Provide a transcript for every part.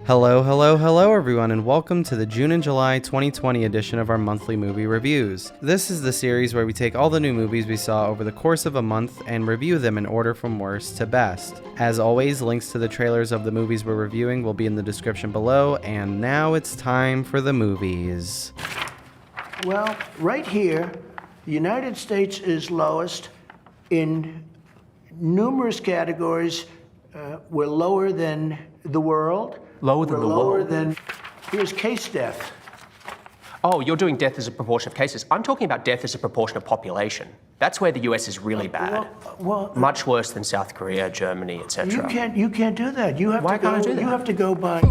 Hello, hello, hello everyone, and welcome to the June and July 2020 edition of our monthly movie reviews. This is the series where we take all the new movies we saw over the course of a month and review them in order from worst to best. As always, links to the trailers of the movies we're reviewing will be in the description below, and now it's time for the movies. Well, right here, the United States is lowest in numerous categories. We're lower than the world. Lower than the world? Here's case death. Oh, you're doing death as a proportion of cases. I'm talking about death as a proportion of population. That's where the US is really bad. Much worse than South Korea, Germany, etc. You can't do that. Why can't I do that? You have to go by.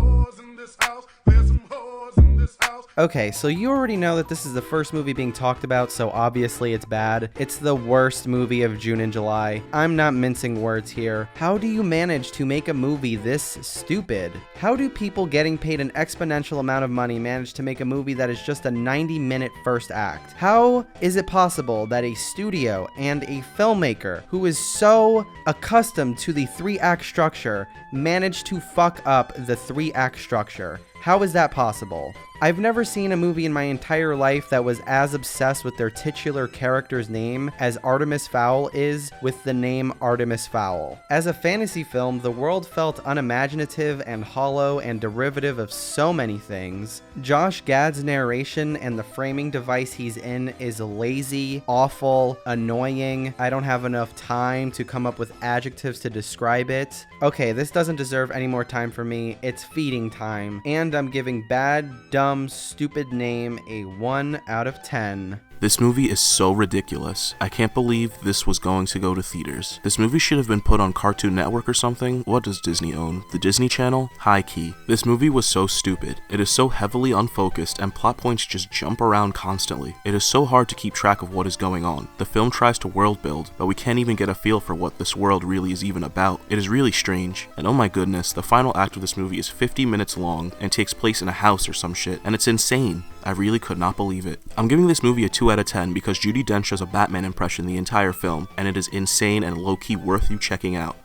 Okay, so you already know that this is the first movie being talked about, so obviously it's bad. It's the worst movie of June and July. I'm not mincing words here. How do you manage to make a movie this stupid? How do people getting paid an exponential amount of money manage to make a movie that is just a 90-minute first act? How is it possible that a studio and a filmmaker who is so accustomed to the 3-act structure managed to fuck up the 3-act structure? How is that possible? I've never seen a movie in my entire life that was as obsessed with their titular character's name as Artemis Fowl is with the name Artemis Fowl. As a fantasy film, the world felt unimaginative and hollow and derivative of so many things. Josh Gad's narration and the framing device he's in is lazy, awful, annoying. I don't have enough time to come up with adjectives to describe it. Okay, this doesn't deserve any more time for me. It's feeding time. And I'm giving bad, dumb, stupid name a 1 out of 10. This movie is so ridiculous. I can't believe this was going to go to theaters. This movie should have been put on Cartoon Network or something. What does Disney own? The Disney Channel? High key. This movie was so stupid. It is so heavily unfocused and plot points just jump around constantly. It is so hard to keep track of what is going on. The film tries to world build, but we can't even get a feel for what this world really is even about. It is really strange. And oh my goodness, the final act of this movie is 50 minutes long and takes place in a house or some shit, and it's insane. I really could not believe it. I'm giving this movie a 2 out of 10 because Judi Dench does a Batman impression the entire film, and it is insane and low-key worth you checking out.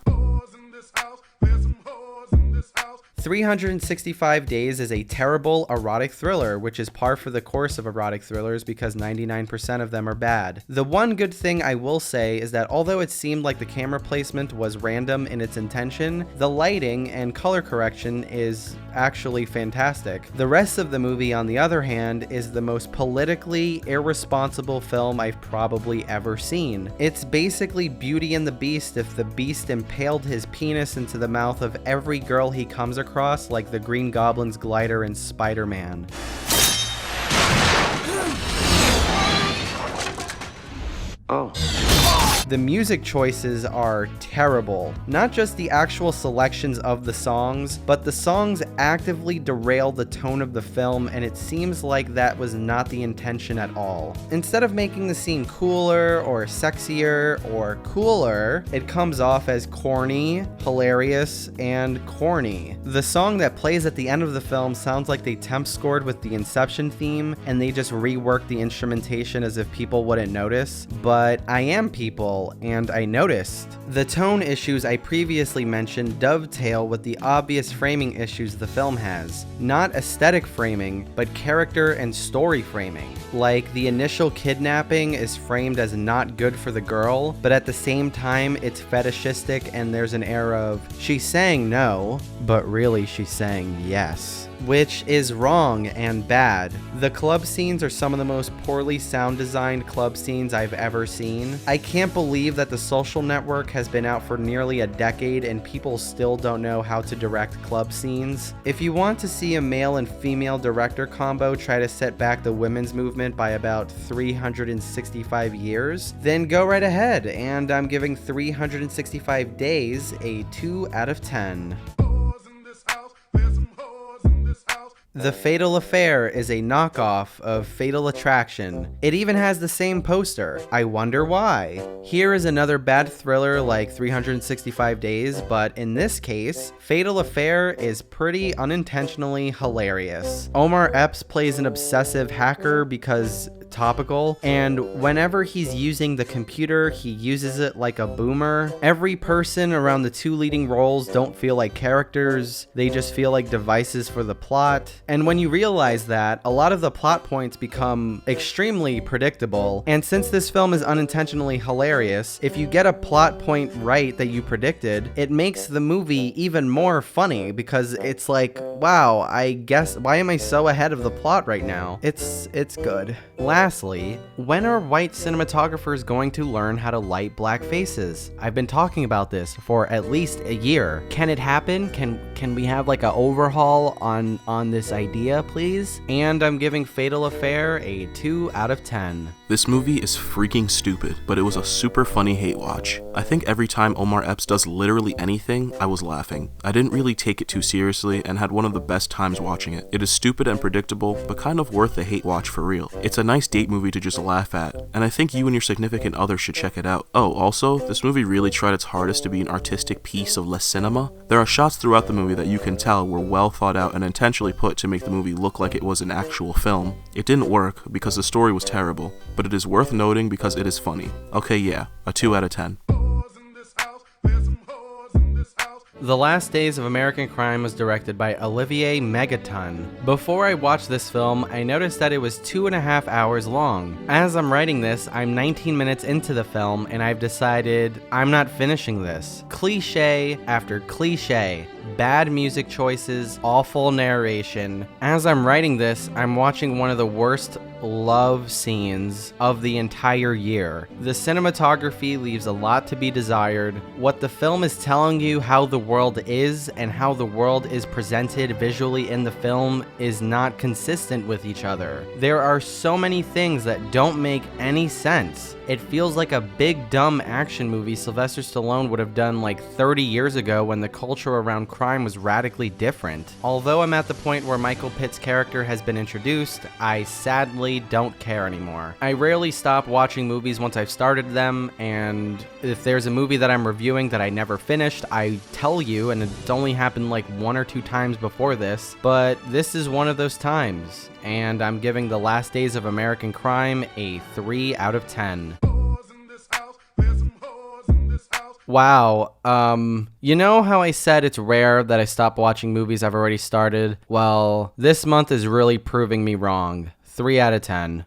365 Days is a terrible erotic thriller, which is par for the course of erotic thrillers because 99% of them are bad. The one good thing I will say is that although it seemed like the camera placement was random in its intention, the lighting and color correction is actually fantastic. The rest of the movie, on the other hand, is the most politically irresponsible film I've probably ever seen. It's basically Beauty and the Beast if the Beast impaled his penis into the mouth of every girl he comes across like the Green Goblin's glider in Spider-Man. Oh. The music choices are terrible. Not just the actual selections of the songs, but the songs actively derail the tone of the film, and it seems like that was not the intention at all. Instead of making the scene cooler or sexier or cooler, it comes off as corny, hilarious, and corny. The song that plays at the end of the film sounds like they temp scored with the Inception theme, and they just reworked the instrumentation as if people wouldn't notice. But I am people, and I noticed. The tone issues I previously mentioned dovetail with the obvious framing issues the film has. Not aesthetic framing, but character and story framing. Like, the initial kidnapping is framed as not good for the girl, but at the same time it's fetishistic and there's an air of, she's saying no, but really she's saying yes. Which is wrong and bad. The club scenes are some of the most poorly sound designed club scenes I've ever seen. I can't believe that The Social Network has been out for nearly a decade and people still don't know how to direct club scenes. If you want to see a male and female director combo try to set back the women's movement by about 365 years, then go right ahead, and I'm giving 365 Days a 2 out of 10. The Fatal Affair is a knockoff of Fatal Attraction. It even has the same poster. I wonder why. Here is another bad thriller like 365 Days, but in this case, Fatal Affair is pretty unintentionally hilarious. Omar Epps plays an obsessive hacker because topical, and whenever he's using the computer, he uses it like a boomer. Every person around the two leading roles don't feel like characters, they just feel like devices for the plot. And when you realize that, a lot of the plot points become extremely predictable, and since this film is unintentionally hilarious, if you get a plot point right that you predicted, it makes the movie even more funny because it's like, wow, I guess, why am I so ahead of the plot right now? It's good. Lastly, when are white cinematographers going to learn how to light black faces? I've been talking about this for at least a year. Can it happen? Can we have like an overhaul on this idea, please? And I'm giving Fatal Affair a 2 out of 10. This movie is freaking stupid, but it was a super funny hate watch. I think every time Omar Epps does literally anything, I was laughing. I didn't really take it too seriously and had one of the best times watching it. It is stupid and predictable, but kind of worth a hate watch for real. It's a nice date movie to just laugh at, and I think you and your significant other should check it out. Oh, also, this movie really tried its hardest to be an artistic piece of Le Cinema. There are shots throughout the movie that you can tell were well thought out and intentionally put to make the movie look like it was an actual film. It didn't work because the story was terrible, but it is worth noting because it is funny. Okay, yeah, a 2 out of 10. The Last Days of American Crime was directed by Olivier Megaton. Before I watched this film, I noticed that it was 2.5 hours long. As I'm writing this, I'm 19 minutes into the film, and I've decided I'm not finishing this. Cliche after cliche. Bad music choices, awful narration. As I'm writing this, I'm watching one of the worst love scenes of the entire year. The cinematography leaves a lot to be desired. What the film is telling you how the world is and how the world is presented visually in the film is not consistent with each other. There are so many things that don't make any sense. It feels like a big dumb action movie Sylvester Stallone would have done like 30 years ago when the culture around crime was radically different. Although I'm at the point where Michael Pitt's character has been introduced, I sadly don't care anymore. I rarely stop watching movies once I've started them, and if there's a movie that I'm reviewing that I never finished, I tell you, and it's only happened like 1 or 2 times before this, but this is one of those times, and I'm giving The Last Days of American Crime a 3 out of 10. Wow, you know how I said it's rare that I stop watching movies I've already started? Well, this month is really proving me wrong. 3 out of 10.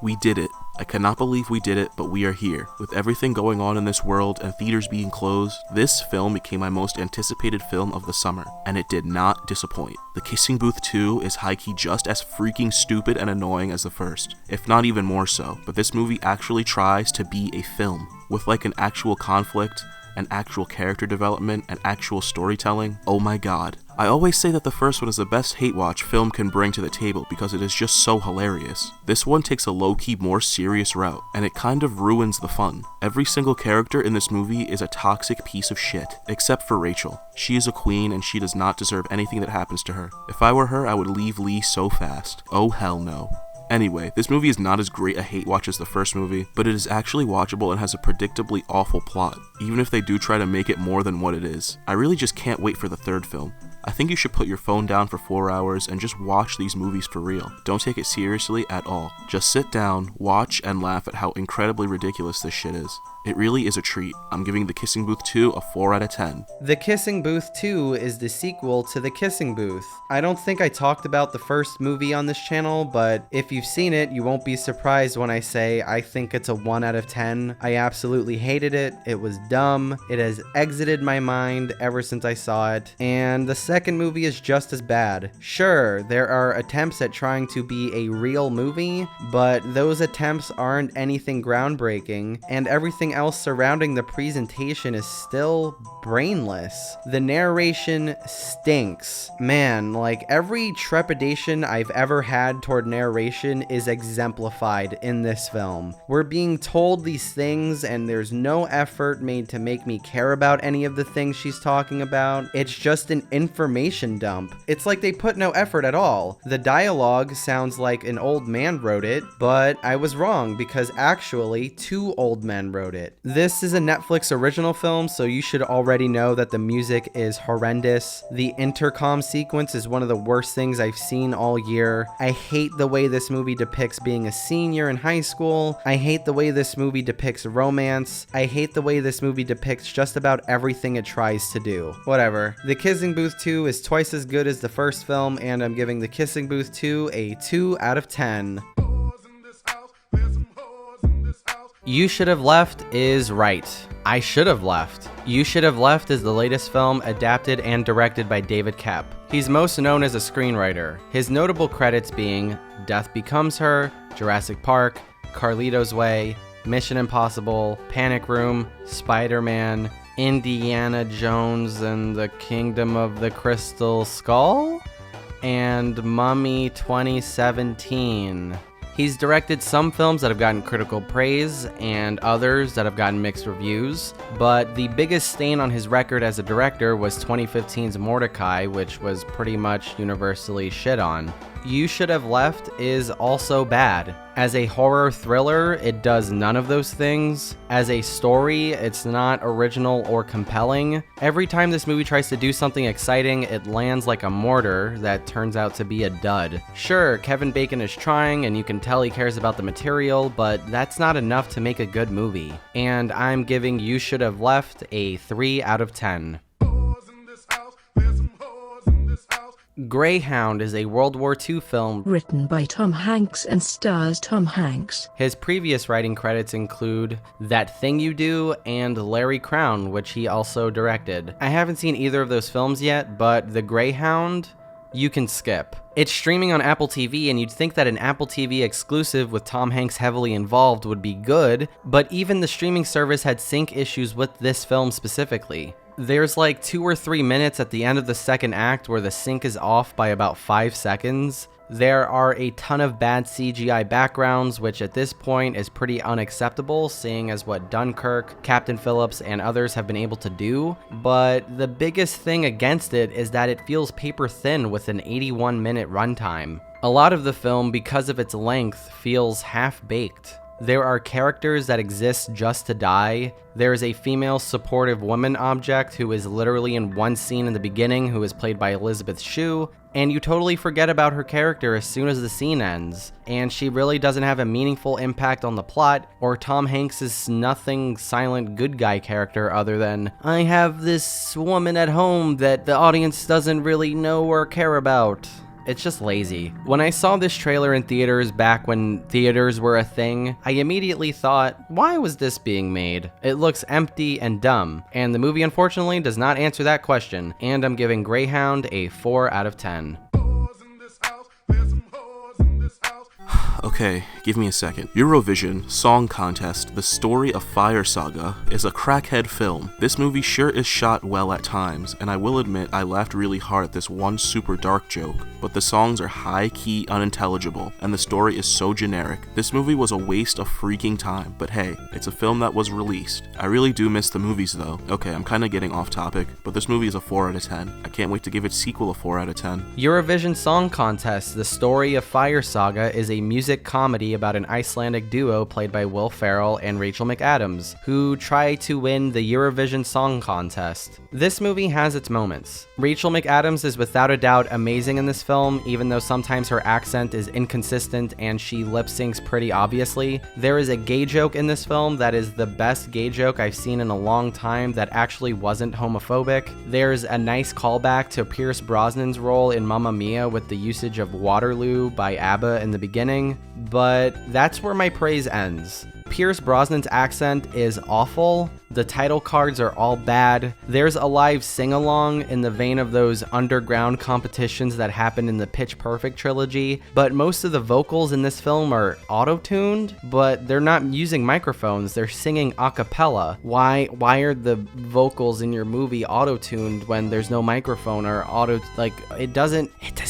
We did it. I cannot believe we did it, but we are here. With everything going on in this world and theaters being closed, this film became my most anticipated film of the summer, and it did not disappoint. The Kissing Booth 2 is high-key just as freaking stupid and annoying as the first, if not even more so, but this movie actually tries to be a film, with like an actual conflict, an actual character development, and actual storytelling. Oh my god. I always say that the first one is the best hate watch film can bring to the table because it is just so hilarious. This one takes a low-key, more serious route, and it kind of ruins the fun. Every single character in this movie is a toxic piece of shit, except for Rachel. She is a queen and she does not deserve anything that happens to her. If I were her, I would leave Lee so fast. Oh hell no. Anyway, this movie is not as great a hate watch as the first movie, but it is actually watchable and has a predictably awful plot, even if they do try to make it more than what it is. I really just can't wait for the third film. I think you should put your phone down for 4 hours and just watch these movies for real. Don't take it seriously at all. Just sit down, watch, and laugh at how incredibly ridiculous this shit is. It really is a treat. I'm giving The Kissing Booth 2 a 4 out of 10. The Kissing Booth 2 is the sequel to The Kissing Booth. I don't think I talked about the first movie on this channel, but if you've seen it, you won't be surprised when I say I think it's a 1 out of 10. I absolutely hated it. It was dumb. It has exited my mind ever since I saw it. And the second movie is just as bad. Sure, there are attempts at trying to be a real movie, but those attempts aren't anything groundbreaking, and everything else surrounding the presentation is still brainless. The narration stinks. Man, like every trepidation I've ever had toward narration is exemplified in this film. We're being told these things and there's no effort made to make me care about any of the things she's talking about. It's just an information dump. It's like they put no effort at all. The dialogue sounds like an old man wrote it, but I was wrong because actually 2 old men wrote it. This is a Netflix original film, so you should already know that the music is horrendous. The intercom sequence is one of the worst things I've seen all year. I hate the way this movie depicts being a senior in high school. I hate the way this movie depicts romance. I hate the way this movie depicts just about everything it tries to do. Whatever. The Kissing Booth 2 is twice as good as the first film, and I'm giving The Kissing Booth 2 a 2 out of 10. You Should Have Left is right. I Should Have Left. You Should Have Left is the latest film adapted and directed by David Koepp. He's most known as a screenwriter, his notable credits being Death Becomes Her, Jurassic Park, Carlito's Way, Mission Impossible, Panic Room, Spider-Man, Indiana Jones and the Kingdom of the Crystal Skull, and Mummy 2017. He's directed some films that have gotten critical praise and others that have gotten mixed reviews, but the biggest stain on his record as a director was 2015's Mordecai, which was pretty much universally shit on. You Should Have Left is also bad. As a horror thriller, it does none of those things. As a story, it's not original or compelling. Every time this movie tries to do something exciting, it lands like a mortar that turns out to be a dud. Sure, Kevin Bacon is trying and you can tell he cares about the material, but that's not enough to make a good movie. And I'm giving You Should Have Left a 3 out of 10. Greyhound is a World War II film written by Tom Hanks and stars Tom Hanks. His previous writing credits include That Thing You Do and Larry Crown, which he also directed. I haven't seen either of those films yet, but The Greyhound, you can skip. It's streaming on Apple TV, and you'd think that an Apple TV exclusive with Tom Hanks heavily involved would be good, but even the streaming service had sync issues with this film specifically. There's like 2 or 3 minutes at the end of the second act where the sync is off by about 5 seconds. There are a ton of bad CGI backgrounds, which at this point is pretty unacceptable, seeing as what Dunkirk, Captain Phillips, and others have been able to do. But the biggest thing against it is that it feels paper thin with an 81-minute runtime. A lot of the film, because of its length, feels half-baked. There are characters that exist just to die. There is a female supportive woman object who is literally in one scene in the beginning, who is played by Elizabeth Shue, and you totally forget about her character as soon as the scene ends, and she really doesn't have a meaningful impact on the plot or Tom Hanks' nothing silent good guy character other than, I have this woman at home that the audience doesn't really know or care about. It's just lazy. When I saw this trailer in theaters back when theaters were a thing, I immediately thought, why was this being made? It looks empty and dumb, and the movie unfortunately does not answer that question, and I'm giving Greyhound a 4 out of 10. Okay, give me a second. Eurovision Song Contest, The Story of Fire Saga, is a crackhead film. This movie sure is shot well at times, and I will admit I laughed really hard at this one super dark joke, but the songs are high-key unintelligible, and the story is so generic. This movie was a waste of freaking time, but hey, it's a film that was released. I really do miss the movies though. Okay, I'm kinda getting off topic, but this movie is a 4 out of 10. I can't wait to give its sequel a 4 out of 10. Eurovision Song Contest, The Story of Fire Saga is a music comedy about an Icelandic duo played by Will Ferrell and Rachel McAdams, who try to win the Eurovision Song Contest. This movie has its moments. Rachel McAdams is without a doubt amazing in this film, even though sometimes her accent is inconsistent and she lip syncs pretty obviously. There is a gay joke in this film that is the best gay joke I've seen in a long time that actually wasn't homophobic. There's a nice callback to Pierce Brosnan's role in Mamma Mia with the usage of Waterloo by ABBA in the beginning, but that's where my praise ends. Pierce Brosnan's accent is awful, The title cards are all bad. There's a live sing-along in the vein of those underground competitions that happened in the Pitch Perfect trilogy, but most of the vocals in this film are auto-tuned, but they're not using microphones, they're singing a cappella. Why are the vocals in your movie auto-tuned when there's no microphone or it does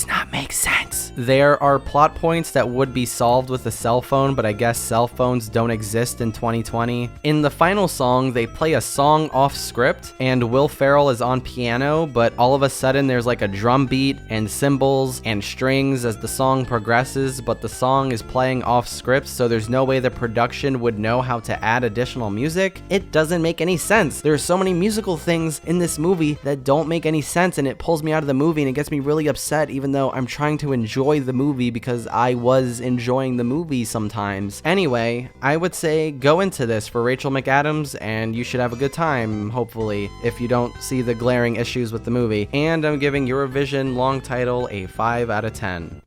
not make sense. There are plot points that would be solved with a cell phone, but I guess cell phones don't exist in 2020. In the final song, they play a song off script and Will Ferrell is on piano, but all of a sudden there's like a drum beat and cymbals and strings as the song progresses, but the song is playing off script, so there's no way the production would know how to add additional music. It doesn't make any sense. There's so many musical things in this movie that don't make any sense, and it pulls me out of the movie and it gets me really upset, even though I'm trying to enjoy the movie because I was enjoying the movie sometimes. Anyway, I would say go into this for Rachel McAdams and you should have a good time, hopefully, if you don't see the glaring issues with the movie. And I'm giving Eurovision long title a 5 out of 10.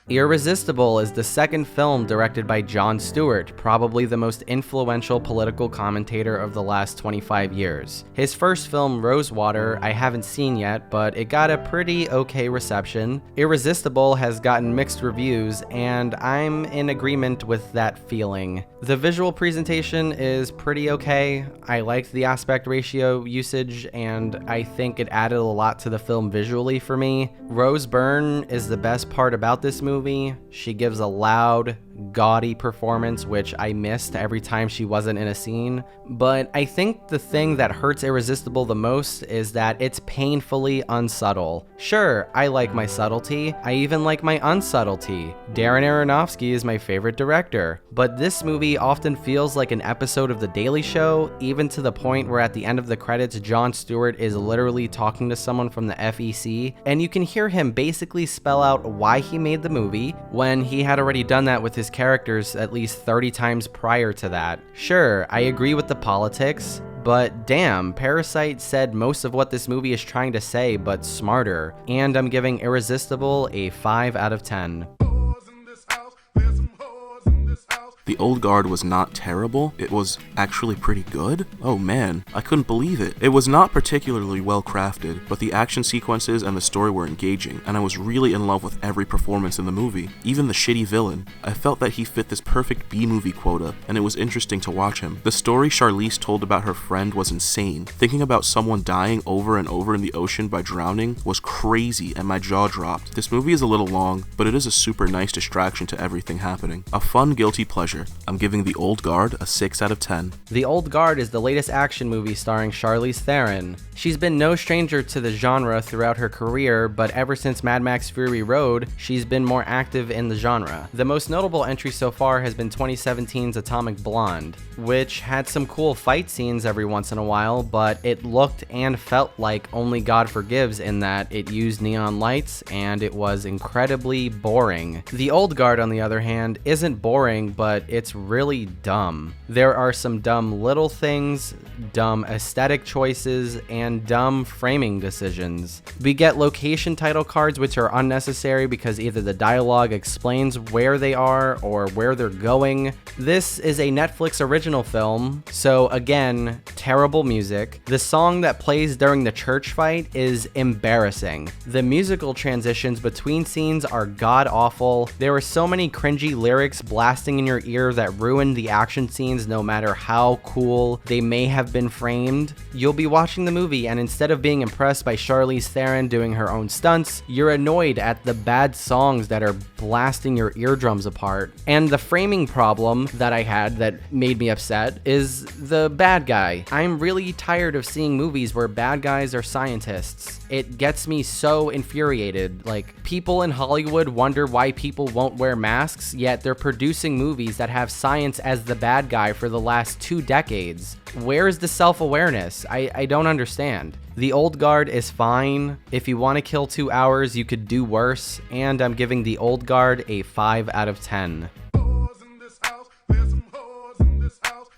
Irresistible is the second film directed by Jon Stewart, probably the most influential political commentator of the last 25 years. His first film, Rosewater, I haven't seen yet, but it got a pretty okay reception. Irresistible has gotten mixed reviews, and I'm in agreement with that feeling. The visual presentation is pretty okay. I liked the aspect ratio usage, and I think it added a lot to the film visually for me. Rose Byrne is the best part about this movie. She gives a loud, gaudy performance, which I missed every time she wasn't in a scene. But I think the thing that hurts Irresistible the most is that it's painfully unsubtle. Sure, I like my subtlety. I even like my unsubtlety. Darren Aronofsky is my favorite director. But this movie often feels like an episode of The Daily Show, even to the point where at the end of the credits, Jon Stewart is literally talking to someone from the FEC, and you can hear him basically spell out why he made the movie, when he had already done that with his characters at least 30 times prior to that. Sure, I agree with the politics, but damn, Parasite said most of what this movie is trying to say, but smarter. And I'm giving Irresistible a 5 out of 10. The Old Guard was not terrible, it was actually pretty good. Oh man, I couldn't believe it. It was not particularly well crafted, but the action sequences and the story were engaging, and I was really in love with every performance in the movie. Even the shitty villain. I felt that he fit this perfect B-movie quota, and it was interesting to watch him. The story Charlize told about her friend was insane. Thinking about someone dying over and over in the ocean by drowning was crazy, and my jaw dropped. This movie is a little long, but it is a super nice distraction to everything happening. A fun, guilty pleasure. I'm giving The Old Guard a 6 out of 10. The Old Guard is the latest action movie starring Charlize Theron. She's been no stranger to the genre throughout her career, but ever since Mad Max Fury Road, she's been more active in the genre. The most notable entry so far has been 2017's Atomic Blonde, which had some cool fight scenes every once in a while, but it looked and felt like Only God Forgives in that it used neon lights and it was incredibly boring. The Old Guard, on the other hand, isn't boring, but it's really dumb. There are some dumb little things, dumb aesthetic choices, and dumb framing decisions. We get location title cards which are unnecessary because either the dialogue explains where they are or where they're going. This is a Netflix original film, so again, terrible music. The song that plays during the church fight is embarrassing. The musical transitions between scenes are god-awful. There are so many cringy lyrics blasting in your ear that ruin the action scenes no matter how cool they may have been framed. You'll be watching the movie and instead of being impressed by Charlize Theron doing her own stunts, you're annoyed at the bad songs that are blasting your eardrums apart. And the framing problem that I had that made me upset is the bad guy. I'm really tired of seeing movies where bad guys are scientists. It gets me so infuriated. Like, people in Hollywood wonder why people won't wear masks, yet they're producing movies that have science as the bad guy for the last 2 decades. Where is the self-awareness? I don't understand. The Old Guard is fine. If you want to kill 2 hours, you could do worse, and I'm giving The Old Guard a 5 out of 10.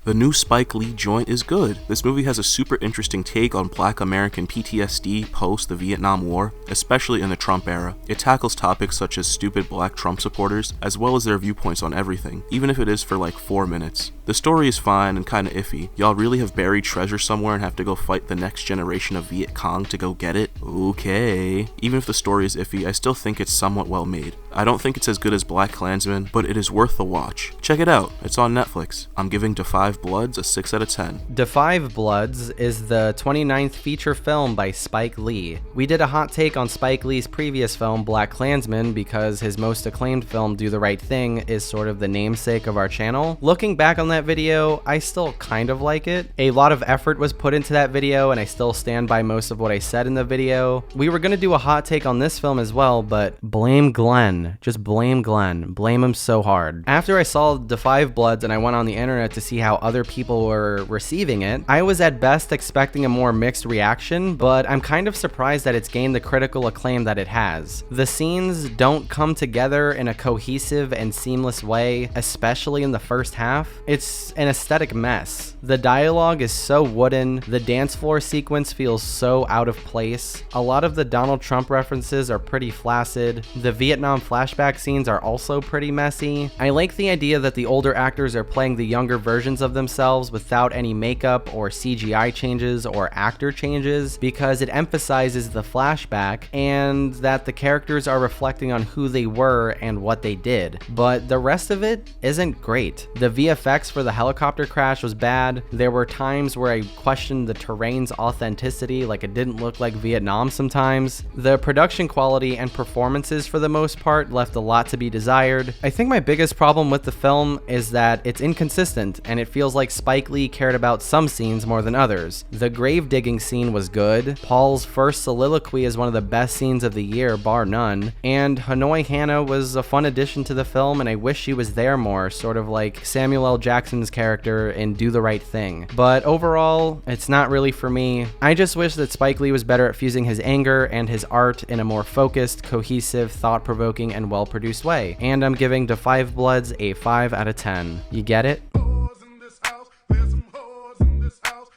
The new Spike Lee joint is good. This movie has a super interesting take on Black American PTSD post the Vietnam War, especially in the Trump era. It tackles topics such as stupid black Trump supporters, as well as their viewpoints on everything, even if it is for like 4 minutes. The story is fine and kinda iffy. Y'all really have buried treasure somewhere and have to go fight the next generation of Viet Cong to go get it? Okay. Even if the story is iffy, I still think it's somewhat well made. I don't think it's as good as BlacKkKlansman, but it is worth the watch. Check it out. It's on Netflix. I'm giving Da 5 Bloods a 6 out of 10. Da 5 Bloods is the 29th feature film by Spike Lee. We did a hot take on Spike Lee's previous film, BlacKkKlansman, because his most acclaimed film, Do the Right Thing, is sort of the namesake of our channel. Looking back on that video, I still kind of like it. A lot of effort was put into that video, and I still stand by most of what I said in the video. We were gonna do a hot take on this film as well, but blame Glenn. Just blame Glenn. Blame him so hard. After I saw Da 5 Bloods and I went on the internet to see how other people were receiving it, I was at best expecting a more mixed reaction, but I'm kind of surprised that it's gained the critical acclaim that it has. The scenes don't come together in a cohesive and seamless way, especially in the first half. It's an aesthetic mess. The dialogue is so wooden, the dance floor sequence feels so out of place, a lot of the Donald Trump references are pretty flaccid, the Vietnam flashback scenes are also pretty messy. I like the idea that the older actors are playing the younger versions of themselves without any makeup or CGI changes or actor changes, because it emphasizes the flashback and that the characters are reflecting on who they were and what they did. But the rest of it isn't great. The VFX for the helicopter crash was bad. There were times where I questioned the terrain's authenticity, like it didn't look like Vietnam sometimes. The production quality and performances for the most part left a lot to be desired. I think my biggest problem with the film is that it's inconsistent and it feels like Spike Lee cared about some scenes more than others. The grave digging scene was good. Paul's first soliloquy is one of the best scenes of the year, bar none. And Hanoi Hannah was a fun addition to the film, and I wish she was there more, sort of like Samuel L. Jackson's character in Do the Right Thing. But overall, it's not really for me. I just wish that Spike Lee was better at fusing his anger and his art in a more focused, cohesive, thought-provoking, and well-produced way. And I'm giving Da 5 Bloods a 5 out of 10. You get it?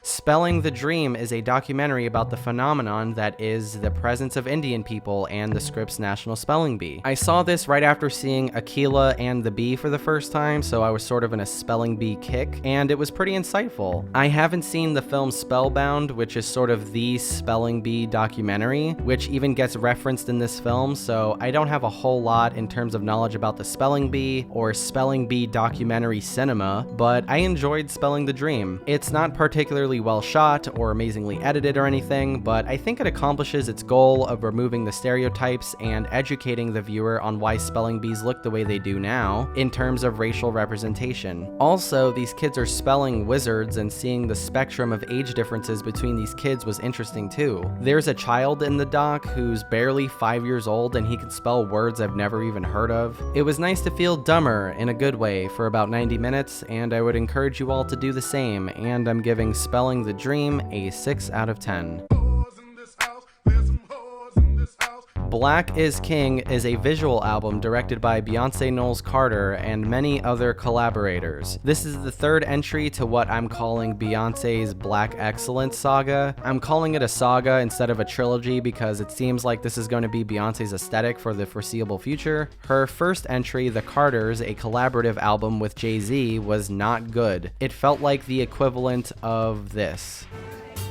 Spelling the Dream is a documentary about the phenomenon that is the presence of Indian people and the Scripps National Spelling Bee. I saw this right after seeing Aquila and the Bee for the first time, so I was sort of in a spelling bee kick, and it was pretty insightful. I haven't seen the film Spellbound, which is sort of the spelling bee documentary, which even gets referenced in this film, so I don't have a whole lot in terms of knowledge about the spelling bee or spelling bee documentary cinema, but I enjoyed Spelling the Dream. It's not particularly well shot or amazingly edited or anything, but I think it accomplishes its goal of removing the stereotypes and educating the viewer on why spelling bees look the way they do now in terms of racial representation. Also, these kids are spelling wizards, and seeing the spectrum of age differences between these kids was interesting too. There's a child in the doc who's barely 5 years old and he can spell words I've never even heard of. It was nice to feel dumber in a good way for about 90 minutes, and I would encourage you all to do the same, and I'm giving Spelling the Dream a 6 out of 10. Black is King is a visual album directed by Beyonce Knowles Carter and many other collaborators. This is the third entry to what I'm calling Beyonce's Black Excellence saga. I'm calling it a saga instead of a trilogy because it seems like this is going to be Beyonce's aesthetic for the foreseeable future. Her first entry, The Carters, a collaborative album with Jay-Z, was not good. It felt like the equivalent of this.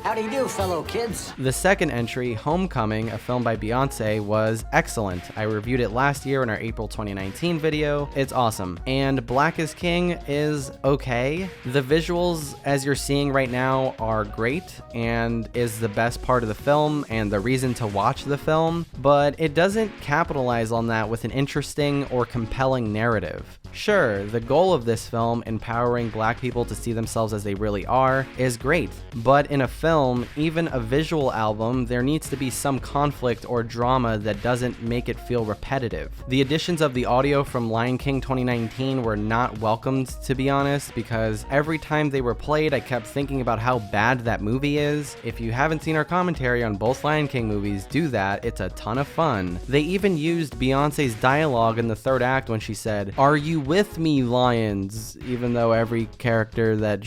How do you do, fellow kids? The second entry, Homecoming, a film by Beyonce, was excellent. I reviewed it last year in our April 2019 video. It's awesome. And Black is King is okay. The visuals, as you're seeing right now, are great and is the best part of the film and the reason to watch the film, but it doesn't capitalize on that with an interesting or compelling narrative. Sure, the goal of this film, empowering black people to see themselves as they really are, is great, but in a film, even a visual album, there needs to be some conflict or drama that doesn't make it feel repetitive. The additions of the audio from Lion King 2019 were not welcomed, to be honest, because every time they were played, I kept thinking about how bad that movie is. If you haven't seen our commentary on both Lion King movies, do that, it's a ton of fun. They even used Beyonce's dialogue in the third act when she said, "Are you with me, lions, even though every character that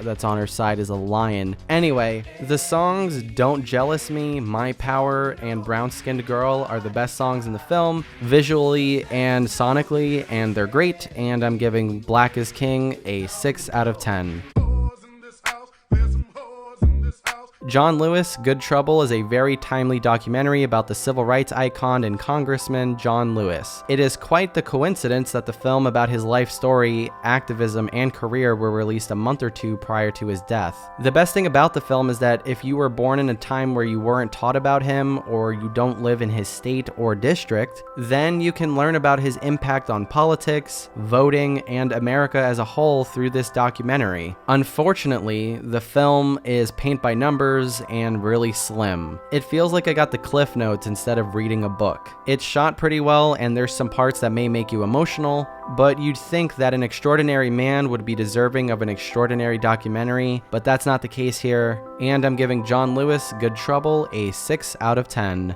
that's on her side is a lion. Anyway, the songs Don't Jealous Me, My Power, and Brown Skinned Girl are the best songs in the film, visually and sonically, and they're great, and I'm giving Black is King a 6 out of 10. John Lewis, Good Trouble is a very timely documentary about the civil rights icon and congressman John Lewis. It is quite the coincidence that the film about his life story, activism, and career were released a month or two prior to his death. The best thing about the film is that if you were born in a time where you weren't taught about him, or you don't live in his state or district, then you can learn about his impact on politics, voting, and America as a whole through this documentary. Unfortunately, the film is paint by numbers and really slim. It feels like I got the Cliff Notes instead of reading a book. It's shot pretty well, and there's some parts that may make you emotional, but you'd think that an extraordinary man would be deserving of an extraordinary documentary, but that's not the case here, and I'm giving John Lewis, Good Trouble a 6 out of 10.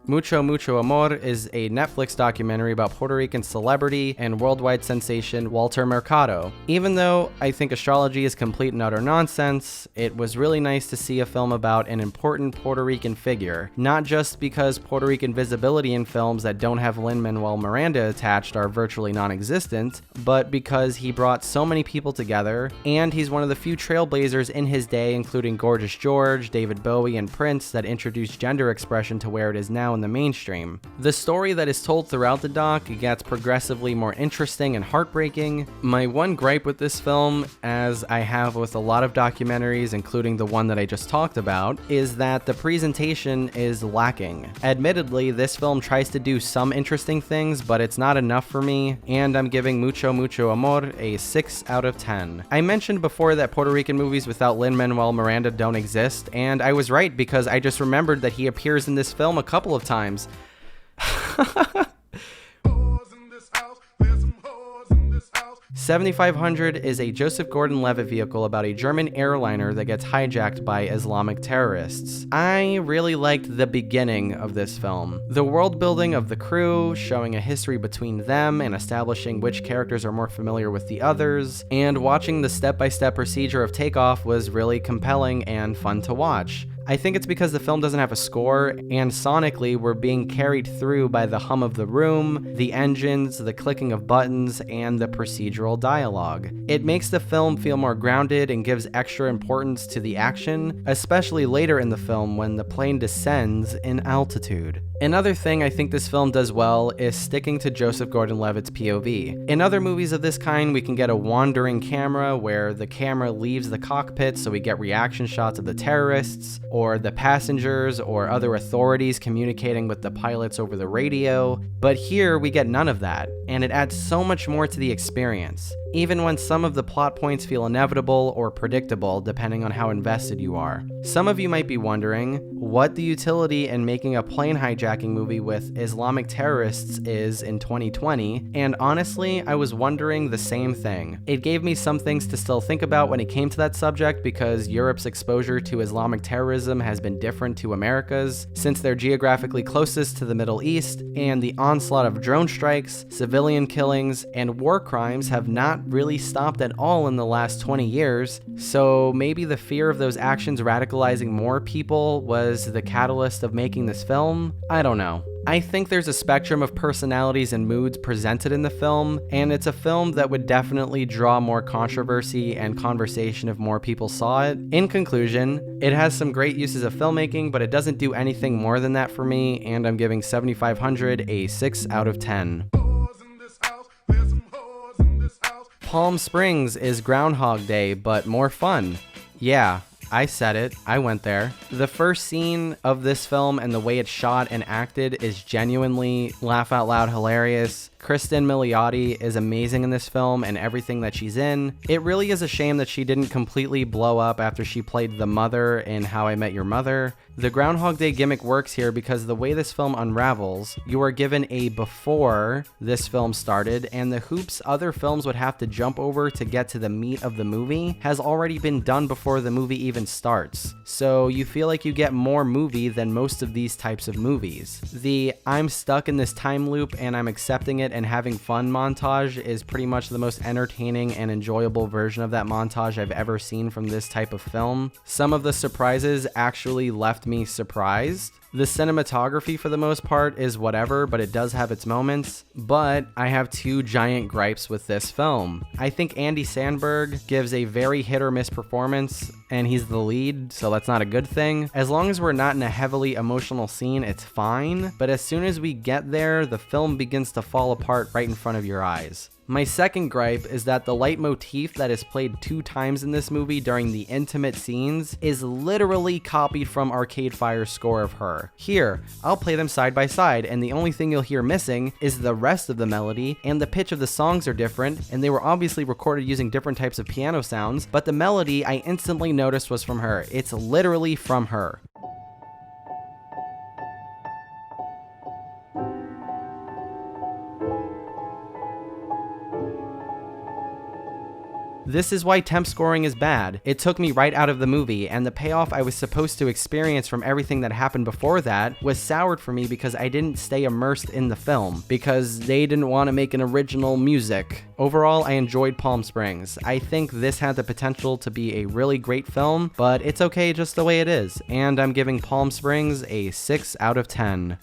Mucho, Mucho, Amor is a Netflix documentary about Puerto Rican celebrity and worldwide sensation Walter Mercado. Even though I think astrology is complete and utter nonsense, it was really nice to see a film about an important Puerto Rican figure. Not just because Puerto Rican visibility in films that don't have Lin-Manuel Miranda attached are virtually non-existent, but because he brought so many people together, and he's one of the few trailblazers in his day, including Gorgeous George, David Bowie, and Prince, that introduced gender expression to where it is now in the mainstream. The story that is told throughout the doc gets progressively more interesting and heartbreaking. My one gripe with this film, as I have with a lot of documentaries, including the one that I just talked about, is that the presentation is lacking. Admittedly, this film tries to do some interesting things, but it's not enough for me, and I'm giving Mucho, Mucho, Amor a 6 out of 10. I mentioned before that Puerto Rican movies without Lin-Manuel Miranda don't exist, and I was right because I just remembered that he appears in this film a couple of times. 7500 is a Joseph Gordon-Levitt vehicle about a German airliner that gets hijacked by Islamic terrorists. I really liked the beginning of this film. The world building of the crew, showing a history between them and establishing which characters are more familiar with the others, and watching the step-by-step procedure of takeoff was really compelling and fun to watch. I think it's because the film doesn't have a score, and sonically we're being carried through by the hum of the room, the engines, the clicking of buttons, and the procedural dialogue. It makes the film feel more grounded and gives extra importance to the action, especially later in the film when the plane descends in altitude. Another thing I think this film does well is sticking to Joseph Gordon-Levitt's POV. In other movies of this kind, we can get a wandering camera where the camera leaves the cockpit so we get reaction shots of the terrorists, or the passengers, or other authorities communicating with the pilots over the radio. But here, we get none of that, and it adds so much more to the experience, even when some of the plot points feel inevitable or predictable depending on how invested you are. Some of you might be wondering what the utility in making a plane hijacking movie with Islamic terrorists is in 2020, and honestly, I was wondering the same thing. It gave me some things to still think about when it came to that subject because Europe's exposure to Islamic terrorism has been different to America's, since they're geographically closest to the Middle East, and the onslaught of drone strikes, civilian killings, and war crimes have not really stopped at all in the last 20 years, so maybe the fear of those actions radicalizing more people was the catalyst of making this film? I don't know. I think there's a spectrum of personalities and moods presented in the film, and it's a film that would definitely draw more controversy and conversation if more people saw it. In conclusion, it has some great uses of filmmaking, but it doesn't do anything more than that for me, and I'm giving 7500 a 6 out of 10. Palm Springs is Groundhog Day, but more fun. Yeah, I said it. I went there. The first scene of this film and the way it's shot and acted is genuinely laugh out loud hilarious. Kristen Milioti is amazing in this film and everything that she's in. It really is a shame that she didn't completely blow up after she played the mother in How I Met Your Mother. The Groundhog Day gimmick works here because the way this film unravels, you are given a before this film started, and the hoops other films would have to jump over to get to the meat of the movie has already been done before the movie even starts. So you feel like you get more movie than most of these types of movies. The I'm stuck in this time loop and I'm accepting it and having fun montage is pretty much the most entertaining and enjoyable version of that montage I've ever seen from this type of film. Some of the surprises actually left me surprised. The cinematography for the most part is whatever, but it does have its moments. But I have two giant gripes with this film. I think Andy Samberg gives a very hit or miss performance, and he's the lead, so that's not a good thing. As long as we're not in a heavily emotional scene, it's fine. But as soon as we get there, the film begins to fall apart right in front of your eyes. My second gripe is that the leitmotif that is played 2 times in this movie during the intimate scenes is literally copied from Arcade Fire's score of Her. Here, I'll play them side by side, and the only thing you'll hear missing is the rest of the melody, and the pitch of the songs are different, and they were obviously recorded using different types of piano sounds, but the melody I instantly noticed was from Her. It's literally from Her. This is why temp scoring is bad. It took me right out of the movie, and the payoff I was supposed to experience from everything that happened before that was soured for me because I didn't stay immersed in the film, because they didn't want to make an original music. Overall, I enjoyed Palm Springs. I think this had the potential to be a really great film, but it's okay just the way it is, and I'm giving Palm Springs a 6 out of 10.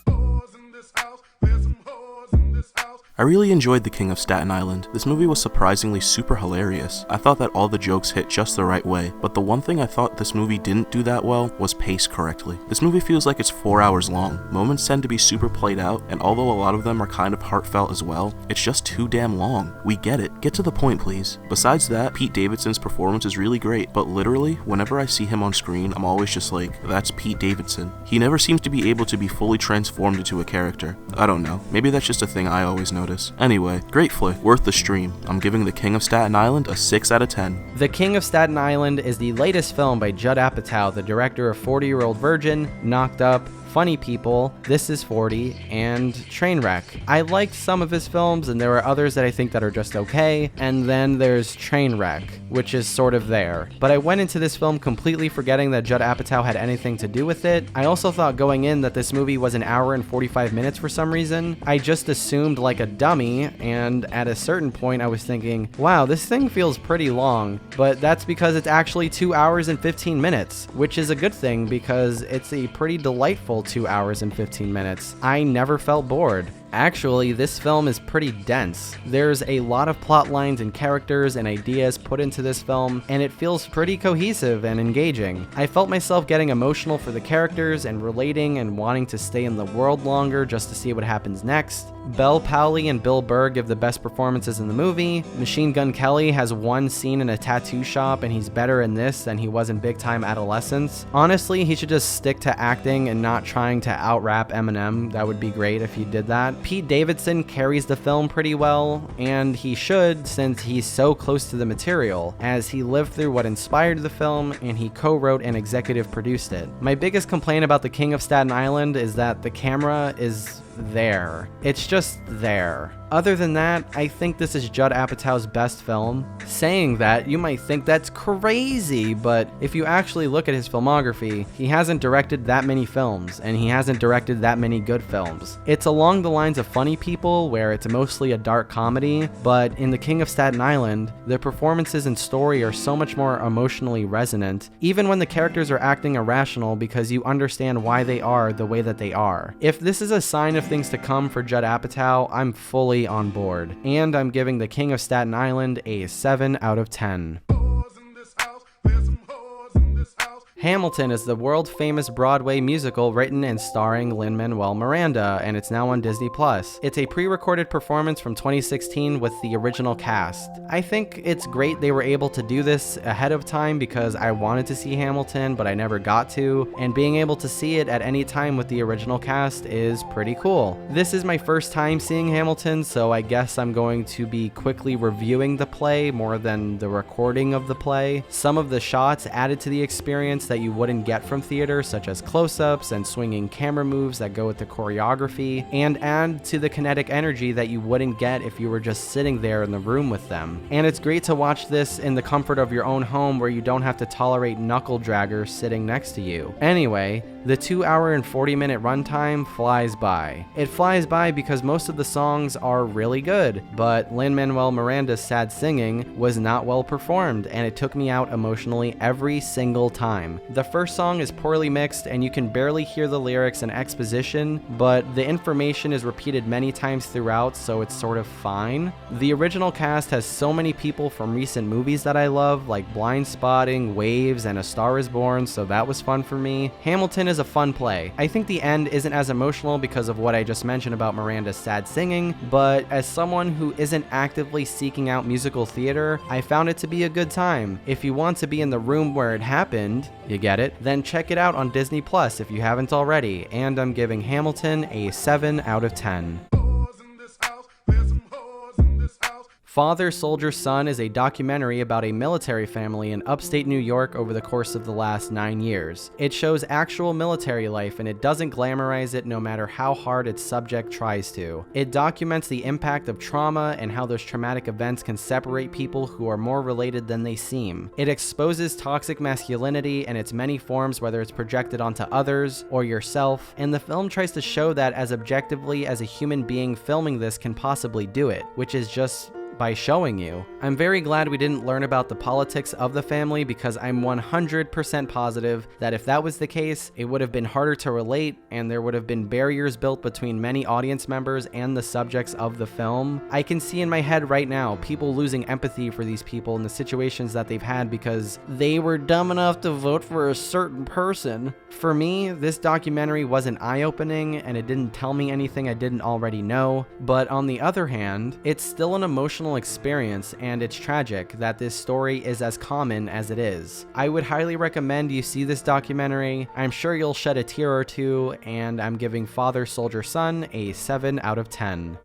I really enjoyed The King of Staten Island. This movie was surprisingly super hilarious. I thought that all the jokes hit just the right way, but the one thing I thought this movie didn't do that well was pace correctly. This movie feels like it's 4 hours long. Moments tend to be super played out, and although a lot of them are kind of heartfelt as well, it's just too damn long. We get it. Get to the point, please. Besides that, Pete Davidson's performance is really great, but literally, whenever I see him on screen, I'm always just like, that's Pete Davidson. He never seems to be able to be fully transformed into a character. I don't know. Maybe that's just a thing I always notice. Anyway, great flick, worth the stream. I'm giving The King of Staten Island a 6 out of 10. The King of Staten Island is the latest film by Judd Apatow, the director of 40-Year-Old Virgin, Knocked Up, Funny People, This Is 40, and Trainwreck. I liked some of his films, and there are others that I think that are just okay, and then there's Trainwreck, which is sort of there. But I went into this film completely forgetting that Judd Apatow had anything to do with it. I also thought going in that this movie was an hour and 45 minutes for some reason. I just assumed like a dummy, and at a certain point I was thinking, wow, this thing feels pretty long, but that's because it's actually 2 hours and 15 minutes, which is a good thing because it's a pretty delightful 2 hours and 15 minutes. I never felt bored. Actually, this film is pretty dense. There's a lot of plot lines and characters and ideas put into this film, and it feels pretty cohesive and engaging. I felt myself getting emotional for the characters and relating and wanting to stay in the world longer just to see what happens next. Belle Powley and Bill Burr give the best performances in the movie. Machine Gun Kelly has one scene in a tattoo shop, and he's better in this than he was in Big Time Adolescence. Honestly, he should just stick to acting and not trying to out-rap Eminem. That would be great if he did that. Pete Davidson carries the film pretty well, and he should since he's so close to the material, as he lived through what inspired the film and he co-wrote and executive produced it. My biggest complaint about The King of Staten Island is that the camera is there. It's just there. Other than that, I think this is Judd Apatow's best film. Saying that, you might think that's crazy, but if you actually look at his filmography, he hasn't directed that many films, and he hasn't directed that many good films. It's along the lines of Funny People, where it's mostly a dark comedy, but in The King of Staten Island, the performances and story are so much more emotionally resonant, even when the characters are acting irrational because you understand why they are the way that they are. If this is a sign of things to come for Judd Apatow, I'm fully on board, and I'm giving The King of Staten Island a 7 out of 10. Hamilton is the world-famous Broadway musical written and starring Lin-Manuel Miranda, and it's now on Disney+. It's a pre-recorded performance from 2016 with the original cast. I think it's great they were able to do this ahead of time because I wanted to see Hamilton, but I never got to, and being able to see it at any time with the original cast is pretty cool. This is my first time seeing Hamilton, so I guess I'm going to be quickly reviewing the play more than the recording of the play. Some of the shots added to the experience that you wouldn't get from theater, such as close-ups and swinging camera moves that go with the choreography, and add to the kinetic energy that you wouldn't get if you were just sitting there in the room with them. And it's great to watch this in the comfort of your own home where you don't have to tolerate knuckle draggers sitting next to you. Anyway, the 2-hour and 40-minute runtime flies by. It flies by because most of the songs are really good, but Lin-Manuel Miranda's sad singing was not well performed, and it took me out emotionally every single time. The first song is poorly mixed, and you can barely hear the lyrics and exposition, but the information is repeated many times throughout, so it's sort of fine. The original cast has so many people from recent movies that I love, like Blind Spotting, Waves, and A Star Is Born, so that was fun for me. Hamilton is a fun play. I think the end isn't as emotional because of what I just mentioned about Miranda's sad singing, but as someone who isn't actively seeking out musical theater, I found it to be a good time. If you want to be in the room where it happened, you get it, then check it out on Disney Plus if you haven't already, and I'm giving Hamilton a 7 out of 10. Father, Soldier, Son is a documentary about a military family in upstate New York over the course of the last 9 years. It shows actual military life and it doesn't glamorize it no matter how hard its subject tries to. It documents the impact of trauma and how those traumatic events can separate people who are more related than they seem. It exposes toxic masculinity and its many forms, whether it's projected onto others or yourself, and the film tries to show that as objectively as a human being filming this can possibly do it, which is just by showing you. I'm very glad we didn't learn about the politics of the family because I'm 100% positive that if that was the case, it would have been harder to relate and there would have been barriers built between many audience members and the subjects of the film. I can see in my head right now people losing empathy for these people in the situations that they've had because they were dumb enough to vote for a certain person. For me, this documentary wasn't eye-opening and it didn't tell me anything I didn't already know, but on the other hand, it's still an emotional experience and it's tragic that this story is as common as it is. I would highly recommend you see this documentary. I'm sure you'll shed a tear or two, and I'm giving Father, Soldier, Son a 7 out of 10.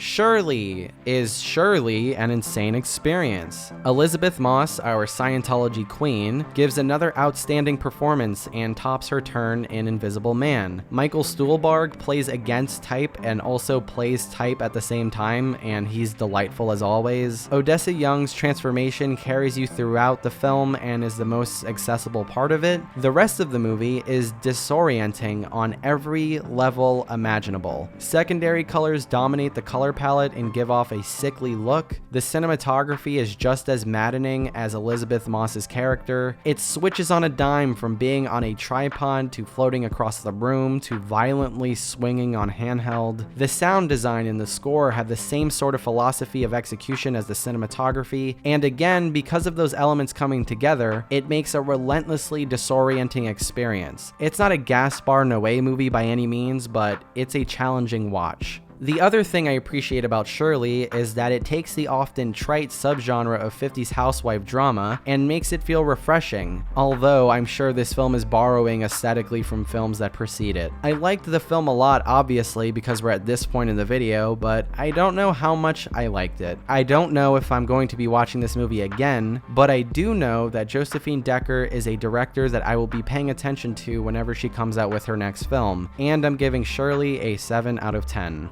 Shirley is surely an insane experience. Elizabeth Moss, our Scientology queen, gives another outstanding performance and tops her turn in Invisible Man. Michael Stuhlbarg plays against type and also plays type at the same time, and he's delightful as always. Odessa Young's transformation carries you throughout the film and is the most accessible part of it. The rest of the movie is disorienting on every level imaginable. Secondary colors dominate the color palette and give off a sickly look. The cinematography is just as maddening as Elizabeth Moss's character. It switches on a dime from being on a tripod to floating across the room to violently swinging on handheld. The sound design and the score have the same sort of philosophy of execution as the cinematography, and again, because of those elements coming together, it makes a relentlessly disorienting experience. It's not a Gaspar Noé movie by any means, but it's a challenging watch. The other thing I appreciate about Shirley is that it takes the often trite subgenre of 50s housewife drama and makes it feel refreshing, although I'm sure this film is borrowing aesthetically from films that precede it. I liked the film a lot, obviously, because we're at this point in the video, but I don't know how much I liked it. I don't know if I'm going to be watching this movie again, but I do know that Josephine Decker is a director that I will be paying attention to whenever she comes out with her next film, and I'm giving Shirley a 7 out of 10.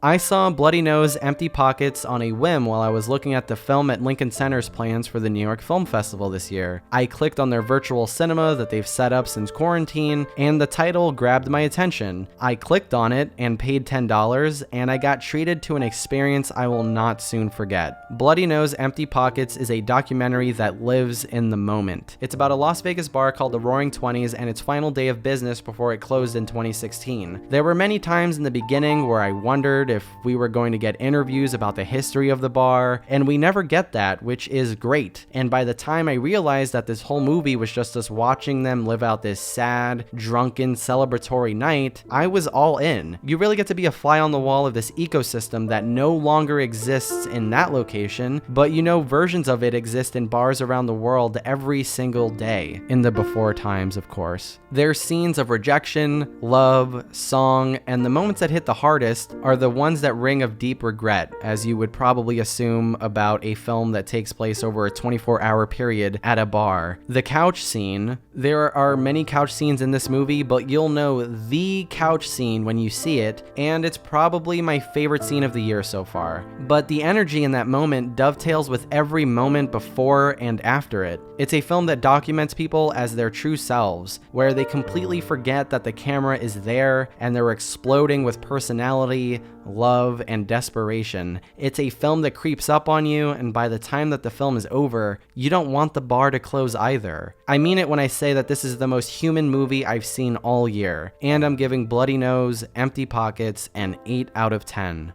I saw Bloody Nose, Empty Pockets on a whim while I was looking at the film at Lincoln Center's plans for the New York Film Festival this year. I clicked on their virtual cinema that they've set up since quarantine, and the title grabbed my attention. I clicked on it and paid $10, and I got treated to an experience I will not soon forget. Bloody Nose, Empty Pockets is a documentary that lives in the moment. It's about a Las Vegas bar called the Roaring Twenties and its final day of business before it closed in 2016. There were many times in the beginning where I wondered wondered if we were going to get interviews about the history of the bar, and we never get that, which is great. And by the time I realized that this whole movie was just us watching them live out this sad, drunken, celebratory night, I was all in. You really get to be a fly on the wall of this ecosystem that no longer exists in that location, but you know versions of it exist in bars around the world every single day, in the before times, of course. There's scenes of rejection, love, song, and the moments that hit the hardest are the ones that ring of deep regret, as you would probably assume about a film that takes place over a 24-hour period at a bar. The couch scene. There are many couch scenes in this movie, but you'll know the couch scene when you see it, and it's probably my favorite scene of the year so far. But the energy in that moment dovetails with every moment before and after it. It's a film that documents people as their true selves, where they completely forget that the camera is there and they're exploding with personality, love, and desperation. It's a film that creeps up on you, and by the time that the film is over, you don't want the bar to close either. I mean it when I say that this is the most human movie I've seen all year, and I'm giving Bloody Nose, Empty Pockets, an 8 out of 10.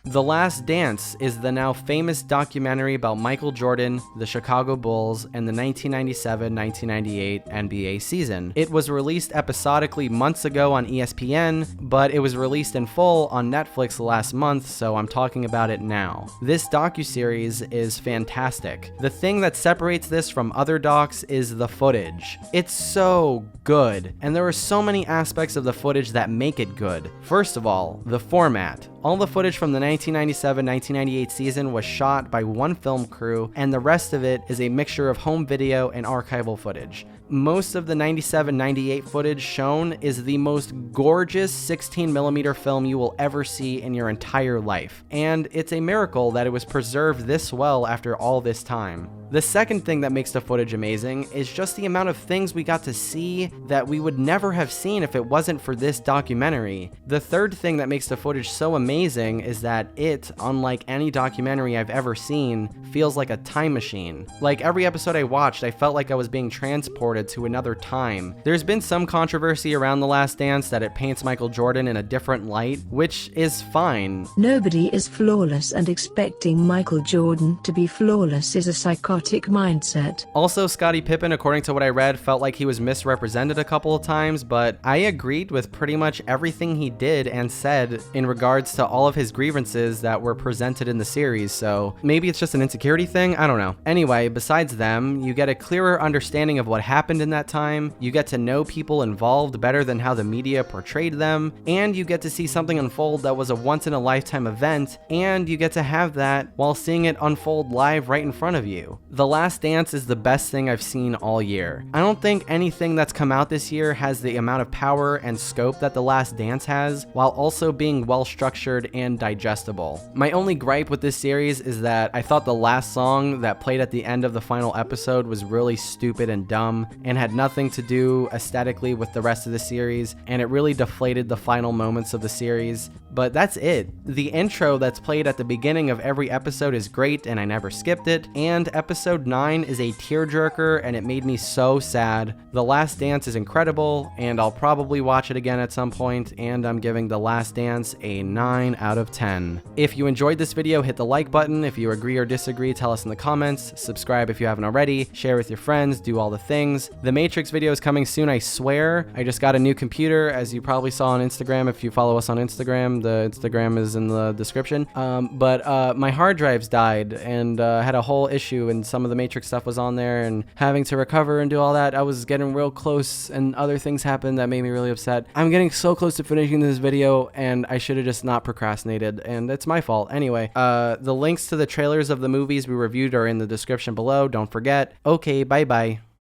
The Last Dance is the now famous documentary about Michael Jordan, the Chicago Bulls, and the 1997-1998 NBA season. It was released episodically months ago on ESPN, but it was released in full on Netflix last month, so I'm talking about it now. This docuseries is fantastic. The thing that separates this from other docs is the footage. It's so good, and there are so many aspects of the footage that make it good. First of all, the format. All the footage from the 1997-1998 season was shot by one film crew, and the rest of it is a mixture of home video and archival footage. Most of the 97-98 footage shown is the most gorgeous 16mm film you will ever see in your entire life, and it's a miracle that it was preserved this well after all this time. The second thing that makes the footage amazing is just the amount of things we got to see that we would never have seen if it wasn't for this documentary. The third thing that makes the footage so amazing is that it, unlike any documentary I've ever seen, feels like a time machine. Like every episode I watched, I felt like I was being transported to another time. There's been some controversy around The Last Dance that it paints Michael Jordan in a different light, which is fine. Nobody is flawless, and expecting Michael Jordan to be flawless is a psychotic mindset. Also, Scottie Pippen, according to what I read, felt like he was misrepresented a couple of times, but I agreed with pretty much everything he did and said in regards to all of his grievances that were presented in the series, so maybe it's just an insecurity thing, I don't know. Anyway, besides them, you get a clearer understanding of what happened in that time, you get to know people involved better than how the media portrayed them, and you get to see something unfold that was a once-in-a-lifetime event, and you get to have that while seeing it unfold live right in front of you. The Last Dance is the best thing I've seen all year. I don't think anything that's come out this year has the amount of power and scope that The Last Dance has, while also being well structured and digestible. My only gripe with this series is that I thought the last song that played at the end of the final episode was really stupid and dumb, and had nothing to do aesthetically with the rest of the series, and it really deflated the final moments of the series. But that's it. The intro that's played at the beginning of every episode is great, and I never skipped it, and episode 9 is a tearjerker, and it made me so sad. The Last Dance is incredible, and I'll probably watch it again at some point, and I'm giving The Last Dance a 9 out of 10. If you enjoyed this video, hit the like button. If you agree or disagree, tell us in the comments. Subscribe if you haven't already. Share with your friends. Do all the things. The Matrix video is coming soon, I swear. I just got a new computer, as you probably saw on Instagram. If you follow us on Instagram, the Instagram is in the description. But my hard drives died, and had a whole issue, and some of the Matrix stuff was on there, and having to recover and do all that. I was getting real close, and other things happened that made me really upset. I'm getting so close to finishing this video, and I should have just not procrastinated, and it's my fault. Anyway, the links to the trailers of the movies we reviewed are in the description below. Don't forget. Okay, bye-bye.